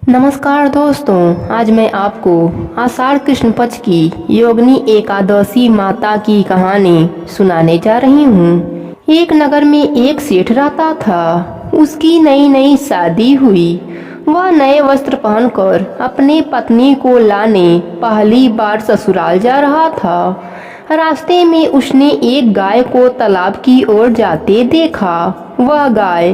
नमस्कार दोस्तों, आज मैं आपको आषाढ़ कृष्ण पक्ष की योगिनी एकादशी माता की कहानी सुनाने जा रही हूँ। एक नगर में एक सेठ रहता था। उसकी नई नई शादी हुई। वह नए वस्त्र पहनकर अपने पत्नी को लाने पहली बार ससुराल जा रहा था। रास्ते में उसने एक गाय को तालाब की ओर जाते देखा। वह गाय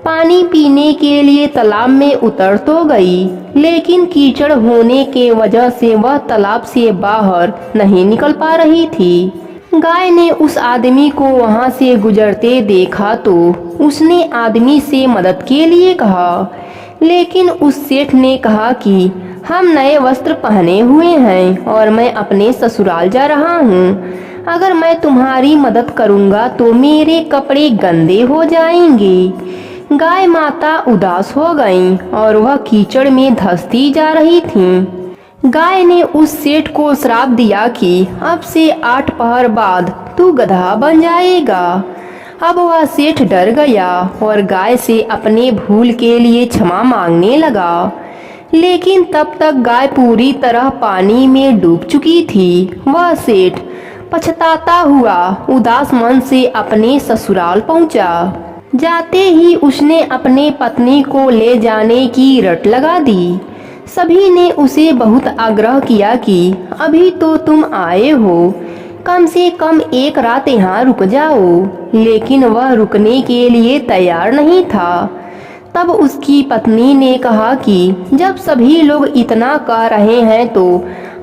पानी पीने के लिए तालाब में उतर तो गई, लेकिन कीचड़ होने के वजह से वह तालाब से बाहर नहीं निकल पा रही थी। गाय ने उस आदमी को वहां से गुजरते देखा तो उसने आदमी से मदद के लिए कहा, लेकिन उस सेठ ने कहा कि हम नए वस्त्र पहने हुए हैं और मैं अपने ससुराल जा रहा हूँ। अगर मैं तुम्हारी मदद करूँगा तो मेरे कपड़े गंदे हो जाएंगे। गाय माता उदास हो गईं और वह कीचड़ में धंसती जा रही थीं। गाय ने उस सेठ को श्राप दिया कि अब से 8 पहर बाद तू गधा बन जाएगा। अब वह सेठ डर गया और गाय से अपने भूल के लिए क्षमा मांगने लगा, लेकिन तब तक गाय पूरी तरह पानी में डूब चुकी थी। वह सेठ पछताता हुआ उदास मन से अपने ससुराल पहुंचा। जाते ही उसने अपने पत्नी को ले जाने की रट लगा दी। सभी ने उसे बहुत आग्रह किया कि अभी तो तुम आए हो, कम से कम एक रात यहाँ रुक जाओ, लेकिन वह रुकने के लिए तैयार नहीं था। तब उसकी पत्नी ने कहा कि जब सभी लोग इतना कह रहे हैं तो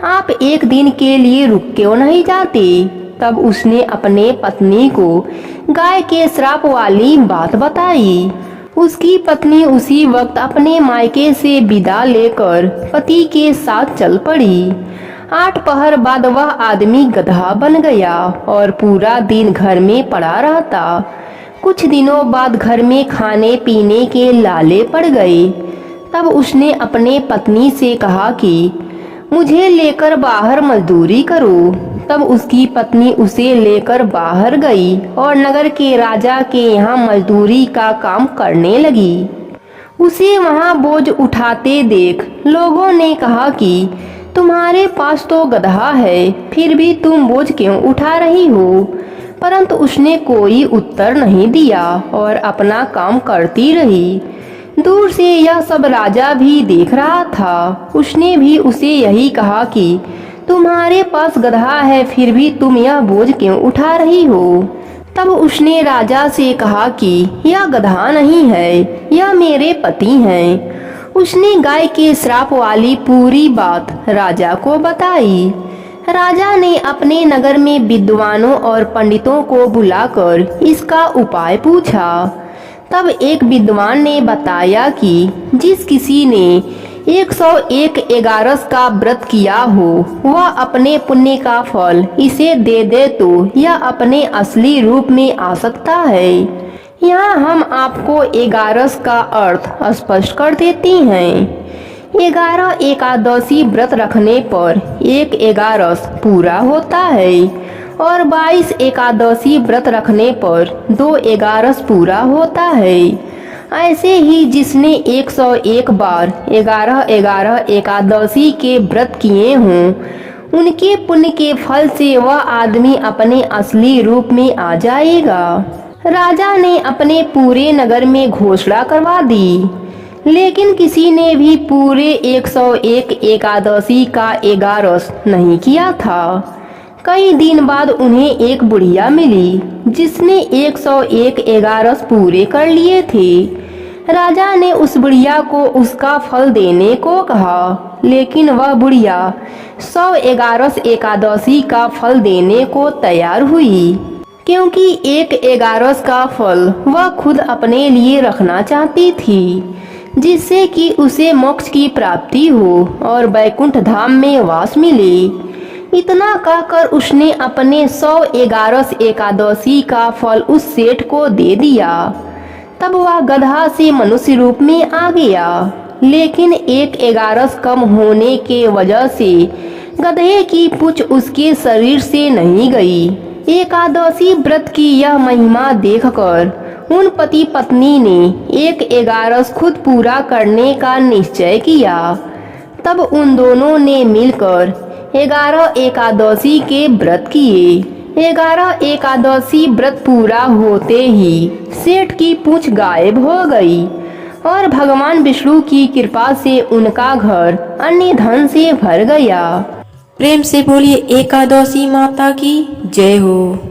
आप एक दिन के लिए रुक क्यों नहीं जाते। तब उसने अपने पत्नी को गाय के श्राप वाली बात बताई। उसकी पत्नी उसी वक्त अपने मायके से विदा लेकर पति के साथ चल पड़ी। 8 पहर बाद वह आदमी गधा बन गया और पूरा दिन घर में पड़ा रहता। कुछ दिनों बाद घर में खाने पीने के लाले पड़ गए। तब उसने अपने पत्नी से कहा कि मुझे लेकर बाहर मजदूरी करो। तब उसकी पत्नी उसे लेकर बाहर गई और नगर के राजा के यहाँ मजदूरी का काम करने लगी। उसे वहाँ बोझ उठाते देख लोगों ने कहा कि तुम्हारे पास तो गधा है, फिर भी तुम बोझ क्यों उठा रही हो। परंतु उसने कोई उत्तर नहीं दिया और अपना काम करती रही। दूर से यह सब राजा भी देख रहा था। उसने भी उसे यही कहा कि तुम्हारे पास गधा है, फिर भी तुम यह बोझ क्यों उठा रही हो। तब उसने राजा से कहा कि यह गधा नहीं है, यह मेरे पति हैं। उसने गाय के श्राप वाली पूरी बात राजा को बताई। राजा ने अपने नगर में विद्वानों और पंडितों को बुलाकर इसका उपाय पूछा। तब एक विद्वान ने बताया कि जिस किसी ने 101 एगारस का व्रत किया हो, वह अपने पुण्य का फल इसे दे दे तो यह अपने असली रूप में आ सकता है। यहाँ हम आपको एगारस का अर्थ स्पष्ट कर देती हैं। 11 एकादशी व्रत रखने पर 1 एगारस पूरा होता है और 22 एकादशी व्रत रखने पर 2 एगारस पूरा होता है। ऐसे ही जिसने 101 बार 11 एकादशी के व्रत किए हों, उनके पुण्य के फल से वह आदमी अपने असली रूप में आ जाएगा। राजा ने अपने पूरे नगर में घोषणा करवा दी, लेकिन किसी ने भी पूरे 101 एकादशी का एगारस नहीं किया था। कई दिन बाद उन्हें एक बुढ़िया मिली जिसने 101 एगारस पूरे कर लिए थे। राजा ने उस बुढ़िया को उसका फल देने को कहा, लेकिन वह बुढ़िया 100 एगारस एकादशी का फल देने को तैयार हुई, क्योंकि 1 एगारस का फल वह खुद अपने लिए रखना चाहती थी, जिससे कि उसे मोक्ष की प्राप्ति हो और वैकुंठ धाम में वास मिले। इतना कहकर उसने अपने 100 एगारस एकादशी का फल उस सेठ को दे दिया। तब वह गधा से मनुष्य रूप में आ गया, लेकिन 1 एगारस कम होने के वजह से गधे की पूंछ उसके शरीर से नहीं गई। एकादशी व्रत की यह महिमा देखकर उन पति पत्नी ने एक 11 खुद पूरा करने का निश्चय किया। तब उन दोनों ने मिलकर 11 एकादशी के व्रत किए। 11 एकादशी व्रत पूरा होते ही सेठ की पूंछ गायब हो गई और भगवान विष्णु की कृपा से उनका घर अन्य धन से भर गया। प्रेम से बोलिए एकादशी माता की जय हो।